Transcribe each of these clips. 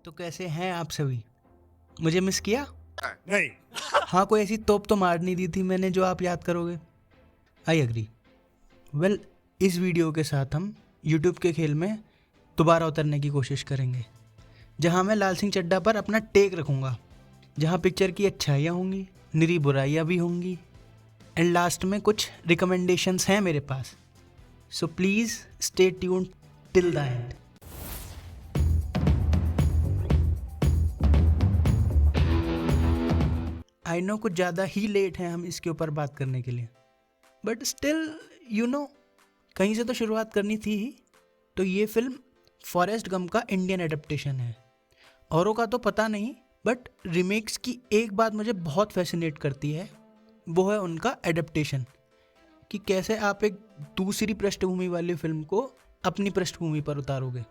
तो कैसे हैं आप सभी? मुझे मिस किया? नहीं। हाँ, कोई ऐसी तोप तो मार नहीं दी थी मैंने जो आप याद करोगे। I agree. वेल, इस वीडियो के साथ हम यूट्यूब के खेल में दोबारा उतरने की कोशिश करेंगे, जहाँ मैं लाल सिंह चड्ढा पर अपना टेक रखूँगा, जहाँ पिक्चर की अच्छाइयाँ होंगी, निरी बुराइयाँ भी होंगी, एंड लास्ट में कुछ रिकमेंडेशंस हैं मेरे पास। So please stay tuned till the end. I know कुछ ज़्यादा ही लेट हैं हम इसके ऊपर बात करने के लिए, बट स्टिल कहीं से तो शुरुआत करनी थी ही। तो ये फिल्म फॉरेस्ट गम का इंडियन एडेप्टेशन है। औरों का तो पता नहीं, बट रीमेक्स की एक बात मुझे बहुत फैसिनेट करती है, वो है उनका एडेप्टेशन, कि कैसे आप एक दूसरी पृष्ठभूमि वाली फिल्म को अपनी पृष्ठभूमि पर उतारोगे।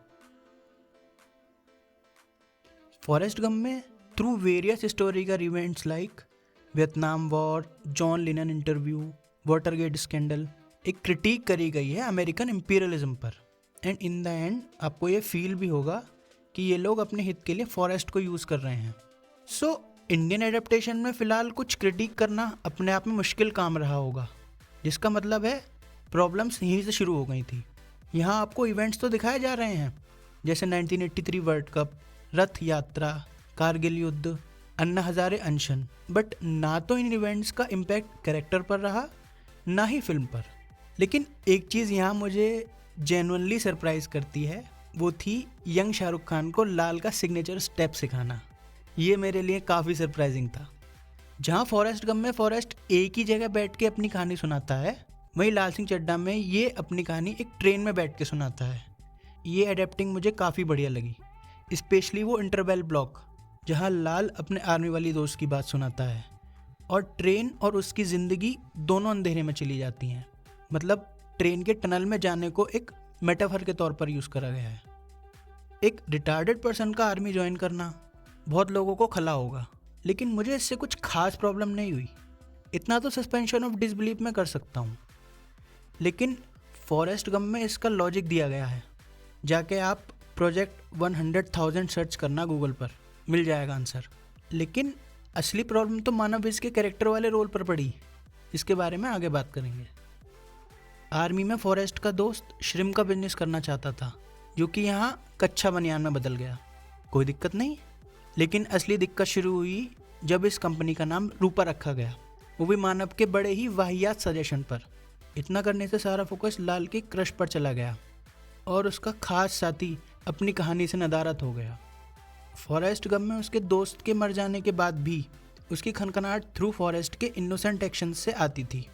फॉरेस्ट गम में through various historical events like Vietnam war, John linen interview, Watergate scandal, एक क्रिटिक करी गई है अमेरिकन इम्पीरियलिज्म पर। एंड इन द एंड आपको ये फील भी होगा कि ये लोग अपने हित के लिए फॉरेस्ट को यूज़ कर रहे हैं। सो इंडियन एडेप्टेशन में फ़िलहाल कुछ क्रिटिक करना अपने आप में मुश्किल काम रहा होगा, जिसका मतलब है प्रॉब्लम्स यहीं से शुरू हो गई थी। यहाँ आपको इवेंट्स तो दिखाए जा रहे हैं, जैसे 1983 वर्ल्ड कप, रथ यात्रा, कारगिल युद्ध, अन्ना हजारे अनशन, बट ना तो इन इवेंट्स का इम्पैक्ट कैरेक्टर पर रहा, ना ही फिल्म पर। लेकिन एक चीज़ यहाँ मुझे जेन्युइनली सरप्राइज करती है, वो थी यंग शाहरुख खान को लाल का सिग्नेचर स्टेप सिखाना। ये मेरे लिए काफ़ी सरप्राइजिंग था। जहाँ फॉरेस्ट गम में फॉरेस्ट एक ही जगह बैठ के अपनी कहानी सुनाता है, वहीं लाल सिंह चड्ढा में ये अपनी कहानी एक ट्रेन में बैठ के सुनाता है। ये एडेप्टिंग मुझे काफ़ी बढ़िया लगी, स्पेशली वो इंटरवल ब्लॉक जहाँ लाल अपने आर्मी वाली दोस्त की बात सुनाता है और ट्रेन और उसकी ज़िंदगी दोनों अंधेरे में चली जाती हैं। मतलब ट्रेन के टनल में जाने को एक मेटाफर के तौर पर यूज़ करा गया है। एक रिटार्डेड पर्सन का आर्मी ज्वाइन करना बहुत लोगों को खला होगा, लेकिन मुझे इससे कुछ खास प्रॉब्लम नहीं हुई। इतना तो सस्पेंशन ऑफ डिसबिलीफ में कर सकता हूँ। लेकिन फॉरेस्ट गम में इसका लॉजिक दिया गया है। जाके आप प्रोजेक्ट 100,000 सर्च करना गूगल पर, मिल जाएगा आंसर। लेकिन असली प्रॉब्लम तो मानव इसके कैरेक्टर वाले रोल पर पड़ी, इसके बारे में आगे बात करेंगे। आर्मी में फॉरेस्ट का दोस्त श्रिम्प का बिजनेस करना चाहता था, जो कि यहाँ कच्चा बनियान में बदल गया। कोई दिक्कत नहीं, लेकिन असली दिक्कत शुरू हुई जब इस कंपनी का नाम रूपा रखा गया, वो भी मानव के बड़े ही वाहियात सजेशन पर। इतना करने से सारा फोकस लाल के क्रश पर चला गया और उसका खास साथी अपनी कहानी से नदारद हो गया। फॉरेस्ट गम में उसके दोस्त के मर जाने के बाद भी उसकी खनखनाहट थ्रू फॉरेस्ट के इनोसेंट एक्शन से आती थी।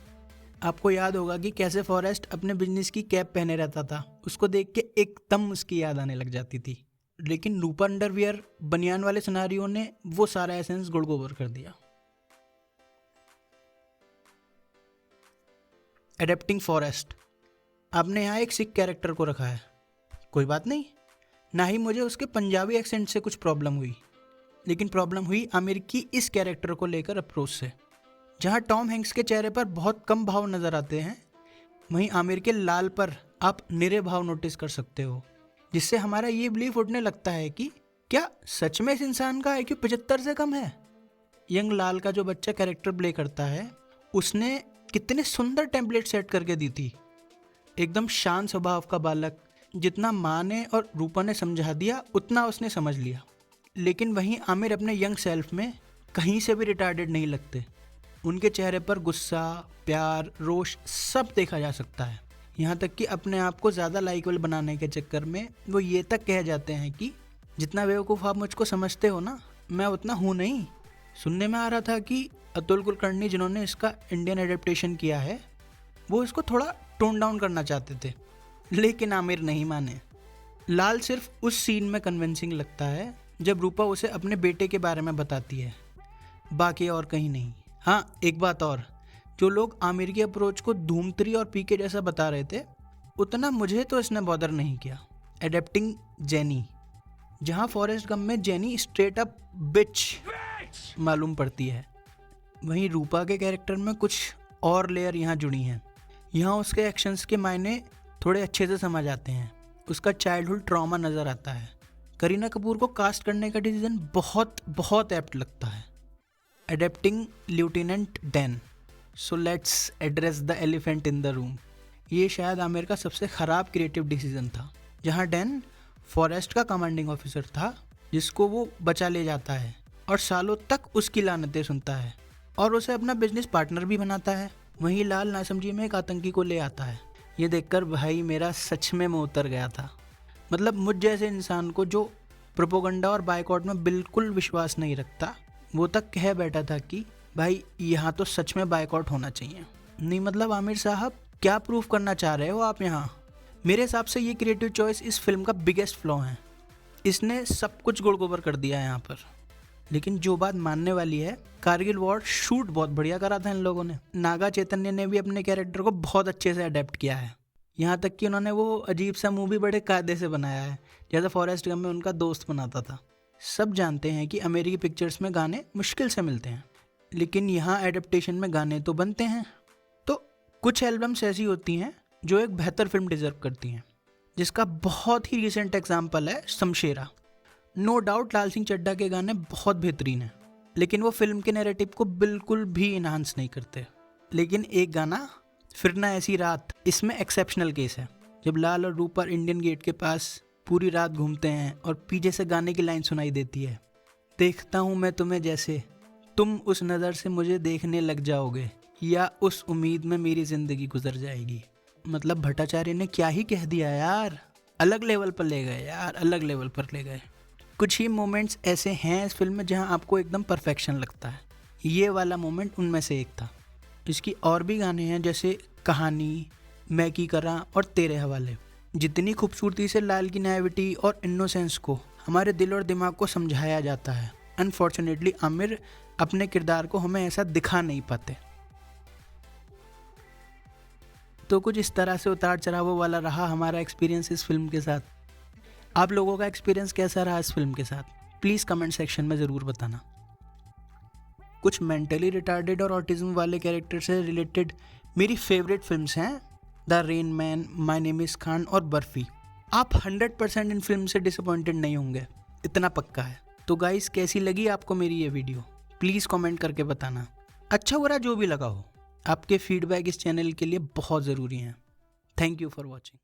आपको याद होगा कि कैसे फॉरेस्ट अपने बिजनेस की कैप पहने रहता था, उसको देख के एकदम उसकी याद आने लग जाती थी। लेकिन रूपा अंडरवियर बनियान वाले सिनारियों ने वो सारा एसेंस गुड़ गोबर कर दिया। एडेप्टिंग फॉरेस्ट, आपने यहाँ एक सिख कैरेक्टर को रखा है, कोई बात नहीं। ना ही मुझे उसके पंजाबी एक्सेंट से कुछ प्रॉब्लम हुई, लेकिन प्रॉब्लम हुई आमिर की इस कैरेक्टर को लेकर अप्रोच से। जहाँ टॉम हैंक्स के चेहरे पर बहुत कम भाव नज़र आते हैं, वहीं आमिर के लाल पर आप निरे भाव नोटिस कर सकते हो, जिससे हमारा ये बिलीफ उठने लगता है कि क्या सच में इस इंसान का IQ 75 से कम है। यंग लाल का जो बच्चा कैरेक्टर प्ले करता है, उसने कितने सुंदर टेम्पलेट सेट करके दी थी। एकदम शांत स्वभाव का बालक, जितना माँ ने और रूपा ने समझा दिया उतना उसने समझ लिया। लेकिन वहीं आमिर अपने यंग सेल्फ में कहीं से भी रिटार्डेड नहीं लगते। उनके चेहरे पर गुस्सा, प्यार, रोष सब देखा जा सकता है। यहाँ तक कि अपने आप को ज़्यादा लाइकेबल बनाने के चक्कर में वो ये तक कह जाते हैं कि जितना बेवकूफ़ आप मुझको समझते हो ना, मैं उतना हूँ नहीं। सुनने में आ रहा था कि अतुल कुलकर्णी जिन्होंने इसका इंडियन एडेप्टेशन किया है, वो इसको थोड़ा टोन डाउन करना चाहते थे, लेकिन आमिर नहीं माने। लाल सिर्फ उस सीन में कन्विंसिंग लगता है जब रूपा उसे अपने बेटे के बारे में बताती है, बाकी और कहीं नहीं। हाँ, एक बात और, जो लोग आमिर की अप्रोच को धूम 3 और पीके जैसा बता रहे थे, उतना मुझे तो इसने बॉदर नहीं किया। एडेप्टिंग जेनी, जहाँ फॉरेस्ट गम में जेनी स्ट्रेट अप बिच मालूम पड़ती है, वहीं रूपा के कैरेक्टर में कुछ और लेयर यहाँ जुड़ी हैं। यहाँ उसके एक्शंस के मायने थोड़े अच्छे से समझ आते हैं, उसका चाइल्डहुड ट्रॉमा नज़र आता है, करीना कपूर को कास्ट करने का डिसीजन बहुत बहुत एप्ट लगता है। Adapting lieutenant Dan. So let's address the elephant in the room. ये शायद आमिर का सबसे ख़राब क्रिएटिव डिसीजन था, जहाँ डैन फॉरेस्ट का कमांडिंग ऑफिसर था जिसको वो बचा ले जाता है और सालों तक उसकी लानतें सुनता है और उसे अपना बिजनेस पार्टनर भी बनाता है। वहीं लाल नासमझी में एक आतंकी को ले आता है। ये देखकर भाई मेरा सच में मुँह उतर गया था। मतलब मुझ जैसे इंसान को जो प्रोपोगंडा और बायकॉट में बिल्कुल विश्वास नहीं रखता, वो तक कह बैठा था कि भाई यहाँ तो सच में बायकॉट होना चाहिए। नहीं मतलब आमिर साहब क्या प्रूफ करना चाह रहे हो आप यहाँ? मेरे हिसाब से ये क्रिएटिव चॉइस इस फिल्म का बिगेस्ट फ्लॉ है। इसने सब कुछ गुड़ गोबर कर दिया है यहाँ पर। लेकिन जो बात मानने वाली है, कारगिल वॉर शूट बहुत बढ़िया करा था इन लोगों ने। नागा चैतन्य ने भी अपने कैरेक्टर को बहुत अच्छे से अडेप्ट किया है। यहाँ तक कि उन्होंने वो अजीब सा मूवी बड़े कायदे से बनाया है, जैसा फॉरेस्ट गम में उनका दोस्त बनाता था। सब जानते हैं कि अमेरिकी पिक्चर्स में गाने मुश्किल से मिलते हैं, लेकिन यहाँ एडेप्टेशन में गाने तो बनते हैं। तो कुछ एल्बम्स ऐसी होती हैं जो एक बेहतर फिल्म डिजर्व करती हैं, जिसका बहुत ही रिसेंट एग्जाम्पल है शमशेरा। नो डाउट लाल सिंह चड्ढा के गाने बहुत बेहतरीन हैं, लेकिन वो फिल्म के नैरेटिव को बिल्कुल भी इन्हांस नहीं करते। लेकिन एक गाना फिर ना ऐसी रात, इसमें एक्सेप्शनल केस है। जब लाल और रूपर इंडियन गेट के पास पूरी रात घूमते हैं और पीछे से गाने की लाइन सुनाई देती है, देखता हूँ मैं तुम्हें जैसे तुम उस नज़र से मुझे देखने लग जाओगे, या उस उम्मीद में मेरी ज़िंदगी गुजर जाएगी। मतलब भट्टाचार्य ने क्या ही कह दिया यार, अलग लेवल पर ले गए यार, अलग लेवल पर ले गए। कुछ ही मोमेंट्स ऐसे हैं इस फिल्म में जहां आपको एकदम परफेक्शन लगता है। ये वाला मोमेंट उनमें से एक था। इसकी और भी गाने हैं जैसे कहानी, मैं की करा और तेरे हवाले। जितनी खूबसूरती से लाल की नाइविटी और इनोसेंस को हमारे दिल और दिमाग को समझाया जाता है, अनफॉर्चुनेटली आमिर अपने किरदार को हमें ऐसा दिखा नहीं पाते। तो कुछ इस तरह से उतार चढ़ावों वाला रहा हमारा एक्सपीरियंस इस फिल्म के साथ। आप लोगों का एक्सपीरियंस कैसा रहा इस फिल्म के साथ, प्लीज़ कमेंट सेक्शन में ज़रूर बताना। कुछ मेंटली रिटार्डेड और ऑटिज्म वाले कैरेक्टर से रिलेटेड मेरी फेवरेट फिल्म्स हैं the rain man, my name is Khan और बर्फी। आप 100% इन फिल्म से डिसअपॉइंटेड नहीं होंगे, इतना पक्का है। तो गाइस कैसी लगी आपको मेरी ये वीडियो, प्लीज़ कमेंट करके बताना। अच्छा बुरा जो भी लगा हो, आपके फीडबैक इस चैनल के लिए बहुत ज़रूरी हैं। Thank you for watching.